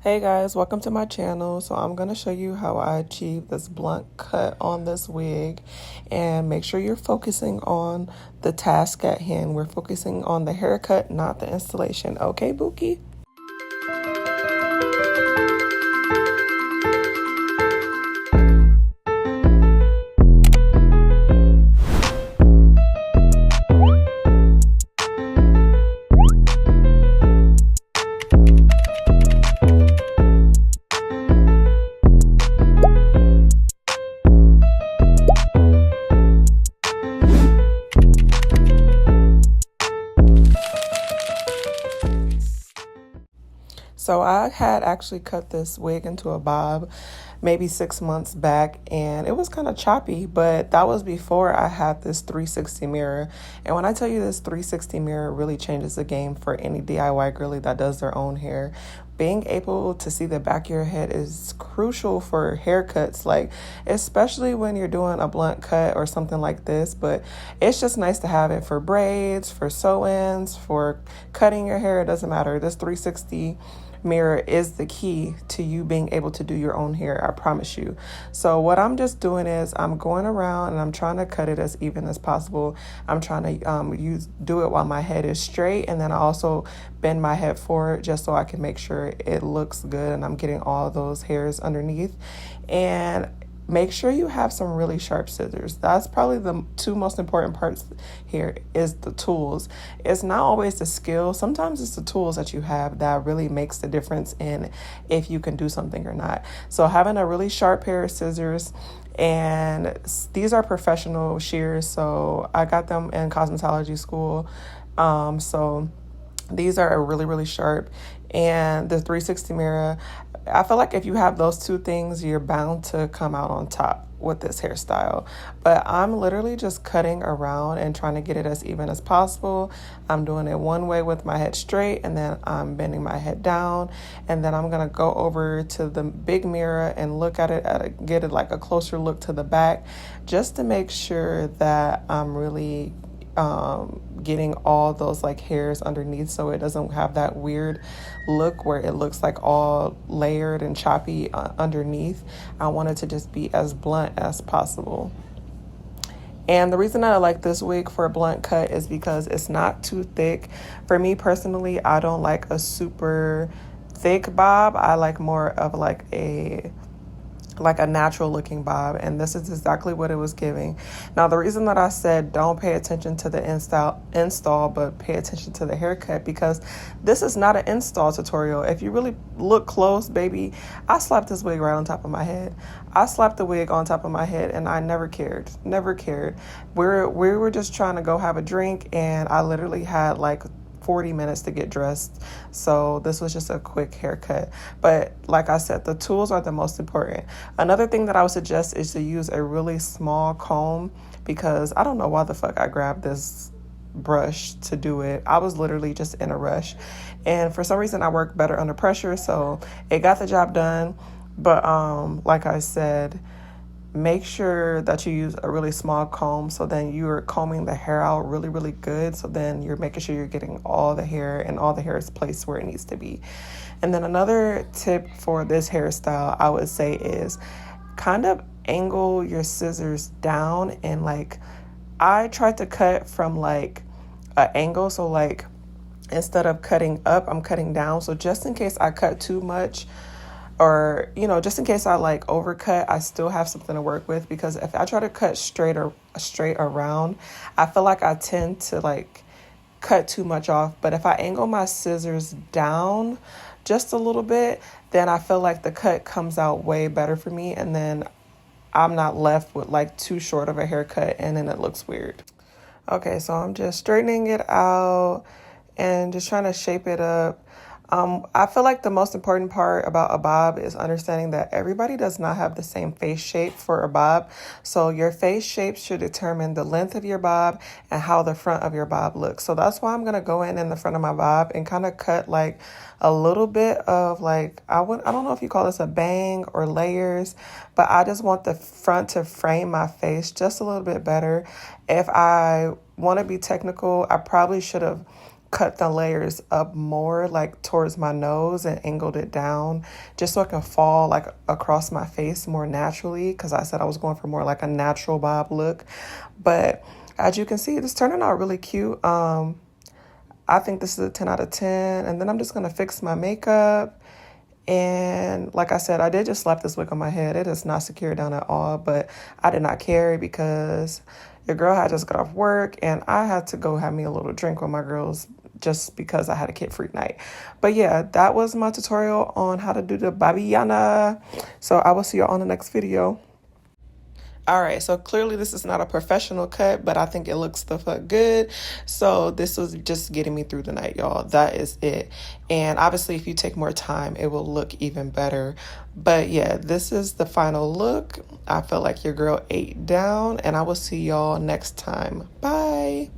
Hey guys, welcome to my channel. So I'm going to show you how I achieve this blunt cut on this wig, and make sure you're focusing on the task at hand. We're focusing on the haircut, not the installation. Okay, Bookie? So I had actually cut this wig into a bob maybe 6 months back, and it was kind of choppy, but that was before I had this 360 mirror. And when I tell you this 360 mirror really changes the game for any DIY girly that does their own hair. Being able to see the back of your head is crucial for haircuts, like especially when you're doing a blunt cut or something like this. But it's just nice to have it for braids, for sew-ins, for cutting your hair. It doesn't matter. This 360 mirror is the key to you being able to do your own hair, I promise you. So what I'm just doing is I'm going around and I'm trying to cut it as even as possible. I'm trying to do it while my head is straight, and then I also bend my head forward just so I can make sure it looks good and I'm getting all those hairs underneath. And make sure you have some really sharp scissors. That's probably the two most important parts here, is the tools. It's not always the skill. Sometimes it's the tools that you have that really makes the difference in if you can do something or not. So having a really sharp pair of scissors, and these are professional shears, so I got them in cosmetology school. So these are really, really sharp. And the 360 mirror, I feel like if you have those two things, you're bound to come out on top with this hairstyle. But I'm literally just cutting around and trying to get it as even as possible. I'm doing it one way with my head straight, and then I'm bending my head down, and then I'm gonna go over to the big mirror and look at it, get it like a closer look to the back, just to make sure that I'm really getting all those like hairs underneath, so it doesn't have that weird look where it looks like all layered and choppy underneath. I want it to just be as blunt as possible. And the reason that I like this wig for a blunt cut is because it's not too thick. For me personally, I don't like a super thick bob. I like more of like a natural looking bob, and this is exactly what it was giving. Now, the reason that I said don't pay attention to the install but pay attention to the haircut, because this is not an install tutorial. If you really look close, baby, I slapped this wig right on top of my head. I slapped the wig on top of my head, and I never cared. We were just trying to go have a drink, and I literally had like 40 minutes to get dressed. So this was just a quick haircut. But like I said, the tools are the most important. Another thing that I would suggest is to use a really small comb, because I don't know why the fuck I grabbed this brush to do it. I was literally just in a rush. And for some reason I work better under pressure, so it got the job done. But like I said, make sure that you use a really small comb, so then you're combing the hair out really, really good. So then you're making sure you're getting all the hair, and all the hair is placed where it needs to be. And then another tip for this hairstyle, I would say, is kind of angle your scissors down. And like, I tried to cut from like an angle. So like, instead of cutting up, I'm cutting down. So just in case I cut too much, or just in case I like overcut, I still have something to work with. Because if I try to cut straight around, I feel like I tend to like cut too much off. But if I angle my scissors down just a little bit, then I feel like the cut comes out way better for me, and then I'm not left with like too short of a haircut, and then it looks weird. Okay, so I'm just straightening it out and just trying to shape it up. I feel like the most important part about a bob is understanding that everybody does not have the same face shape for a bob. So your face shape should determine the length of your bob and how the front of your bob looks. So that's why I'm going to go in the front of my bob and kind of cut like a little bit of like, I don't know if you call this a bang or layers, but I just want the front to frame my face just a little bit better. If I want to be technical, I probably should have cut the layers up more like towards my nose and angled it down just so it can fall like across my face more naturally, because I said I was going for more like a natural bob look. But as you can see, it's turning out really cute. I think this is a 10 out of 10. And then I'm just going to fix my makeup. And like I said, I did just slap this wig on my head. It is not secure down at all, but I did not care because your girl had just got off work and I had to go have me a little drink with my girls just because I had a kid free night. But yeah, that was my tutorial on how to do the Babiana. So I will see you all on the next video. All right, so clearly this is not a professional cut, but I think it looks the fuck good. So this was just getting me through the night, y'all. That is it. And obviously, if you take more time, it will look even better. But yeah, this is the final look. I felt like your girl ate down, and I will see y'all next time. Bye.